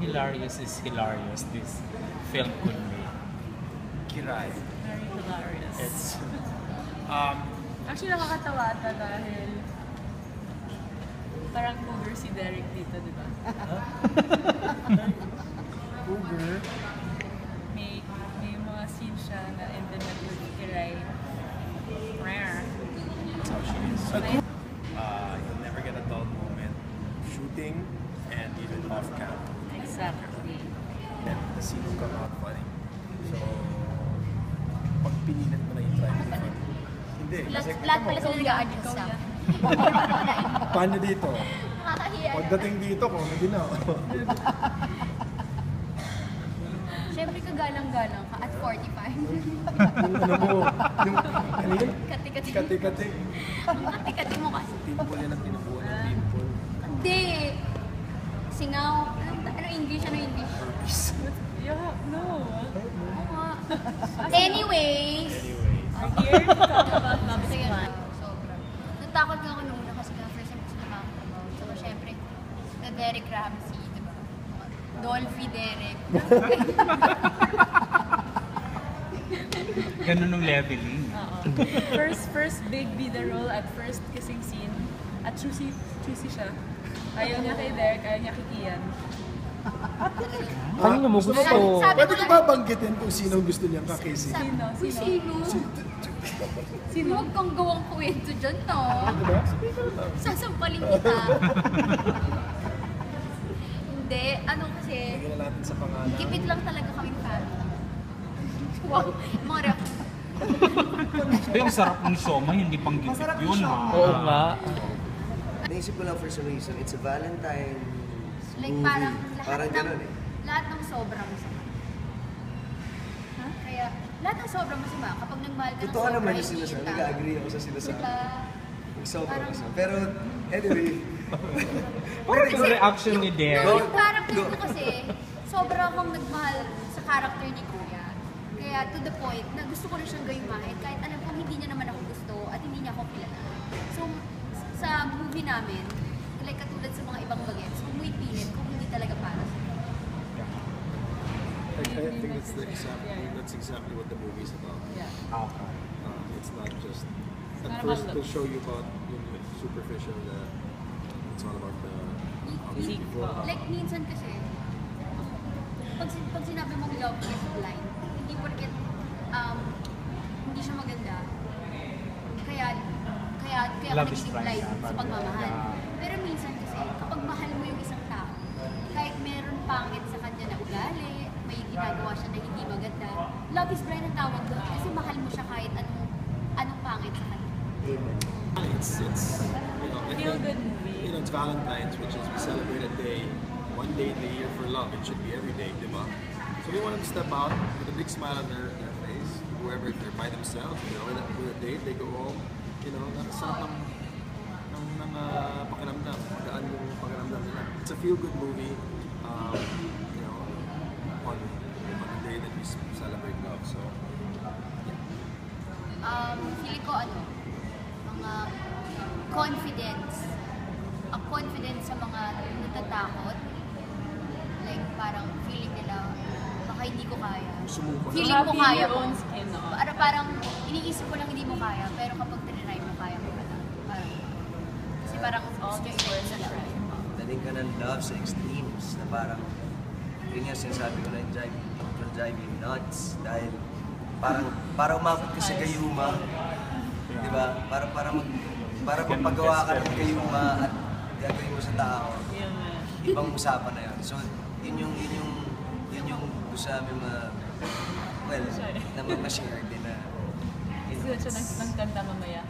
hilarious is hilarious this film could be. Kiray. Very hilarious. It's Actually, nakakatawa ata dahil parang cougar si Derek dito, di ba? Cougar. May mga scene siya na intimate with Kiray. Rare. that's how she is. You'll never get a dull moment shooting and even off cam. Exactly. And the scene will come out funny. So, pag pinilit mo na i-try mo funny. Hindi. Kasi Lahat pala sila nag-a-adjust sa paano dito? Nakakahiya. Pagdating dito, comedy na. Siyempre kagalang-galang ka at 45. Yung ano mo, yung ano yun? Kati-kati. Kati-kati. Ang kati-kati mo kasi. Pimple yan ang tinubuan ng pimple. Hindi. Singaw. Ano English? Ano English? Yeah, no. Oo nga. Anyways. We're here to talk about Love is Sige Blind. na. Sobra. Natakot nga ako nung una kasi first time ko sila nakakatrabaho. So, syempre, na Derek Ramsey, diba? Dolphy Derek. Ganun yung leveling. First big bida role at first kissing scene. At choosy siya. Ayaw niya kay Derek, ayaw niya kay Kian. Kanina mo gusto. Sabi Pwede ko ko ba banggitin kung sino gusto niyang kakisi? Sino? Uy, sino? Sino? Huwag kang gawang kwento dyan, no? Diba? Sasampalin kita. Hindi, ano kasi, Lagyan na natin sa pangalan. kipit lang talaga kaming fan. Wow, mga rep. Pero yung sarap ng soma, hindi pang gipit yun ha. Oo nga. Naisip ko lang for some reason, it's a Valentine Like movie. parang Parang ganun eh. lahat ng sobrang masama. Kaya, lahat ng sobrang masama, kapag nagmahal ka ng Totoo sobra, naman yung hindi sinasabi. yun tama. Nag-agree ako sa sinasabi. Diba? Sobrang Parang- masama. Pero anyway, Parang yung reaction ni No, Derek. yung character ko kasi, sobra akong nagmahal sa character ni Kuya. Kaya to the point na gusto ko na siyang gayumahin kahit alam kong hindi niya naman ako gusto at hindi niya ako kilala. So, sa movie namin, like katulad sa mga ibang bagets, kung may pilit, kung hindi talaga para sa I think that's exactly what the movie's about. Yeah. Okay. It's not just at not first about to looks. show you about yung superficial it's all about the Physique. Like minsan kasi, pag sinabi mong love is blind, hindi porket hindi siya maganda, kaya Love ka is nagiging blind, blind sa parang pagmamahal. ganun. Pero minsan kasi, kapag mahal mo yung isang tao, kahit meron pangit sa kanya na ugali, may ginagawa siya na hindi maganda, love is blind ang tawag doon kasi mahal mo siya kahit anong pangit sa kanya. it's you know, I Feel think, good movie. you know, it's Valentine's, which is we celebrate a day, one day in the year for love. It should be every day, diba? So we want them to step out with a big smile on their face. Whoever, if they're by themselves, you know, with a date, they go home. You know, nakasarap ng pakiramdam. Magaan yung pakiramdam nila. It's a feel-good movie. You know, on the day that we celebrate love. So, Feeling ko mga confidence. Ang confidence sa mga natatakot. Like parang feeling nila, baka hindi ko kaya. sumuko na. Feeling ko Happy in kaya your ko. own skin, no? Parang iniisip ko lang hindi mo kaya, pero kapag tinry mo, kaya mo pala. Parang, kasi parang gusto nyo i-learn sa love. daling ka ng love sa extremes na parang yun nga sinasabi ko na yung drive you nuts dahil para umabot ka sa gayuma, di ba? Para magpagawa ka ng gayuma at gagawin mo sa tao, ibang usapan na yun. So, yun yung gusto namin na ma-share din na Gusto siya ng kanta mamaya.